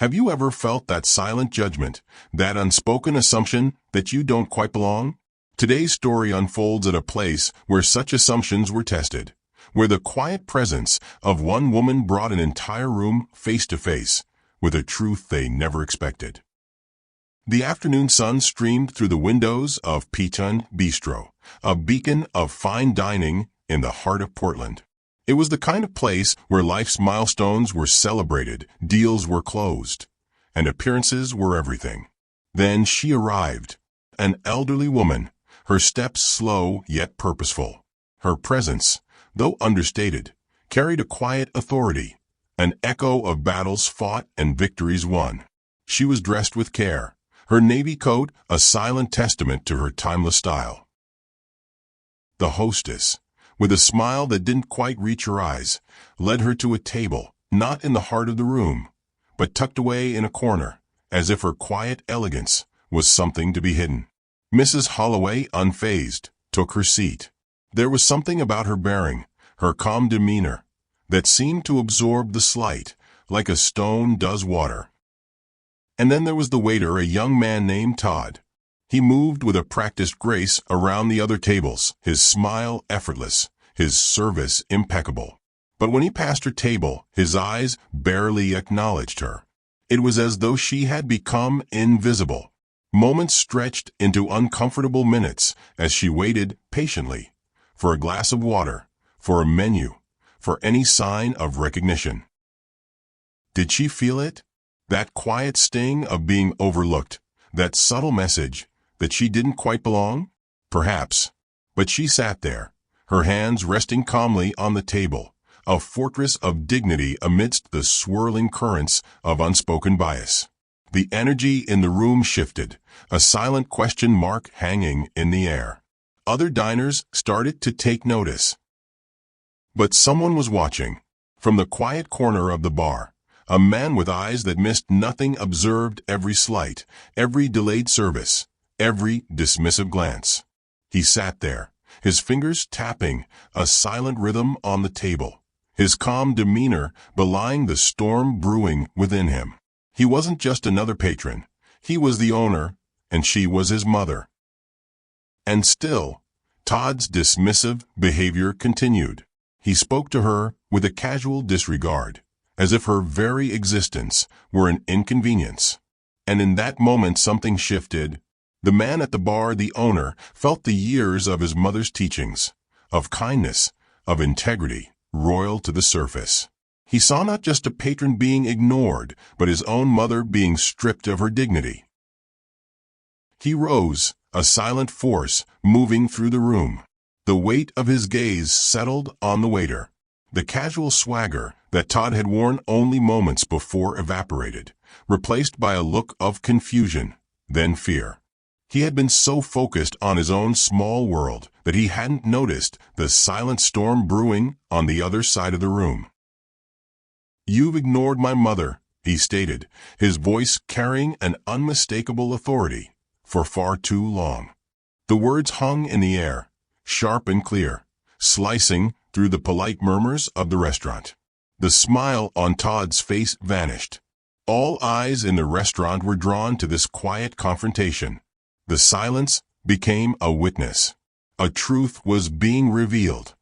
Have you ever felt that silent judgment, that unspoken assumption that you don't quite belong? Today's story unfolds at a place where such assumptions were tested, where the quiet presence of one woman brought an entire room face to face with a truth they never expected. The afternoon sun streamed through the windows of AUnseen Bistro, a beacon of fine dining in the heart of Portland. It was the kind of place where life's milestones were celebrated, deals were closed, and appearances were everything. Then she arrived, an elderly woman, her steps slow yet purposeful. Her presence, though understated, carried a quiet authority, an echo of battles fought and victories won. She was dressed with care, her navy coat a silent testament to her timeless style. The hostess, with a smile that didn't quite reach her eyes, led her to a table, not in the heart of the room, but tucked away in a corner, as if her quiet elegance was something to be hidden. Mrs. Holloway, unfazed, took her seat. There was something about her bearing, her calm demeanor, that seemed to absorb the slight, like a stone does water. And then there was the waiter, a young man named Todd. He moved with a practiced grace around the other tables, his smile effortless, his service impeccable. But when he passed her table, his eyes barely acknowledged her. It was as though she had become invisible. Moments stretched into uncomfortable minutes as she waited patiently for a glass of water, for a menu, for any sign of recognition. Did she feel it? That quiet sting of being overlooked, that subtle message that she didn't quite belong? Perhaps. But she sat there, her hands resting calmly on the table, a fortress of dignity amidst the swirling currents of unspoken bias. The energy in the room shifted, a silent question mark hanging in the air. Other diners started to take notice. But someone was watching. From the quiet corner of the bar, a man with eyes that missed nothing observed every slight, every delayed service, every dismissive glance. He sat there, his fingers tapping a silent rhythm on the table, his calm demeanor belying the storm brewing within him. He wasn't just another patron. He was the owner, and she was his mother. And still, Todd's dismissive behavior continued. He spoke to her with a casual disregard, as if her very existence were an inconvenience. And in that moment something shifted. The man at the bar, the owner, felt the years of his mother's teachings, of kindness, of integrity, roil to the surface. He saw not just a patron being ignored, but his own mother being stripped of her dignity. He rose, a silent force moving through the room. The weight of his gaze settled on the waiter. The casual swagger that Todd had worn only moments before evaporated, replaced by a look of confusion, then fear. He had been so focused on his own small world that he hadn't noticed the silent storm brewing on the other side of the room. "You've ignored my mother," he stated, his voice carrying an unmistakable authority, "for far too long." The words hung in the air, sharp and clear, slicing through the polite murmurs of the restaurant. The smile on Todd's face vanished. All eyes in the restaurant were drawn to this quiet confrontation. The silence became a witness. A truth was being revealed.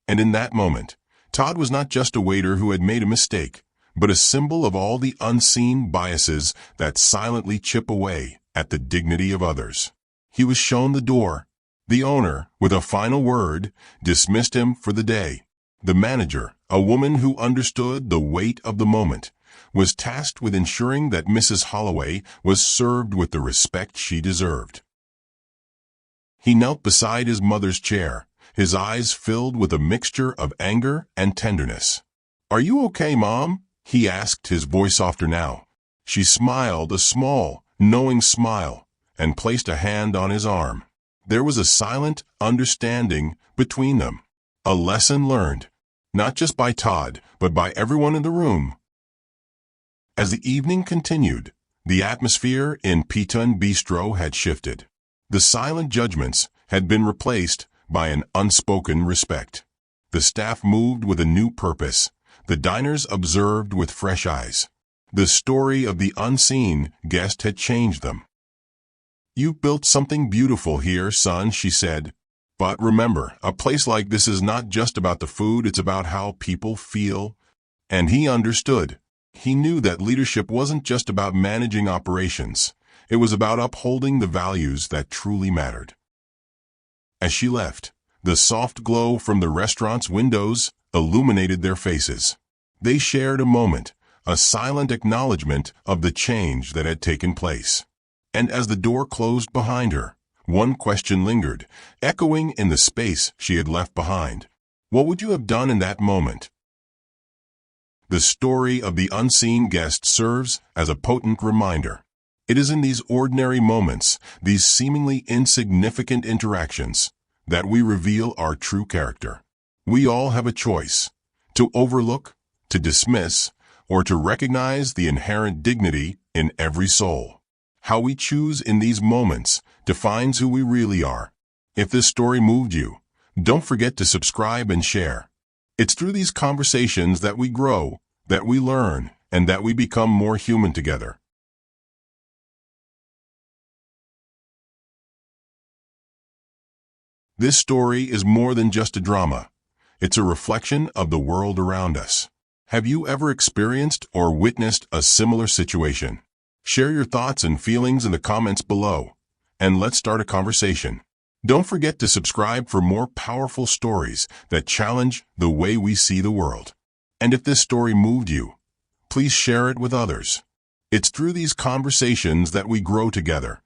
And in that moment, Todd was not just a waiter who had made a mistake, but a symbol of all the unseen biases that silently chip away at the dignity of others. He was shown the door. The owner, with a final word, dismissed him for the day. The manager, a woman who understood the weight of the moment, was tasked with ensuring that Mrs. Holloway was served with the respect she deserved. He knelt beside his mother's chair, his eyes filled with a mixture of anger and tenderness. "Are you okay, Mom?" he asked, his voice softer now. She smiled a small, knowing smile, and placed a hand on his arm. There was a silent understanding between them, a lesson learned, not just by Todd, but by everyone in the room. As the evening continued, the atmosphere in AUnseen Bistro had shifted. The silent judgments had been replaced by an unspoken respect. The staff moved with a new purpose. The diners observed with fresh eyes. The story of the unseen guest had changed them. "You've built something beautiful here, son," she said. "But remember, a place like this is not just about the food, it's about how people feel." And he understood. He knew that leadership wasn't just about managing operations. It was about upholding the values that truly mattered. As she left, the soft glow from the restaurant's windows illuminated their faces. They shared a moment, a silent acknowledgement of the change that had taken place. And as the door closed behind her, one question lingered, echoing in the space she had left behind. What would you have done in that moment? The story of the unseen guest serves as a potent reminder. It is in these ordinary moments, these seemingly insignificant interactions, that we reveal our true character. We all have a choice: to overlook, to dismiss, or to recognize the inherent dignity in every soul. How we choose in these moments defines who we really are. If this story moved you, don't forget to subscribe and share. It's through these conversations that we grow, that we learn, and that we become more human together. This story is more than just a drama. It's a reflection of the world around us. Have you ever experienced or witnessed a similar situation? Share your thoughts and feelings in the comments below, and let's start a conversation. Don't forget to subscribe for more powerful stories that challenge the way we see the world. And if this story moved you, please share it with others. It's through these conversations that we grow together.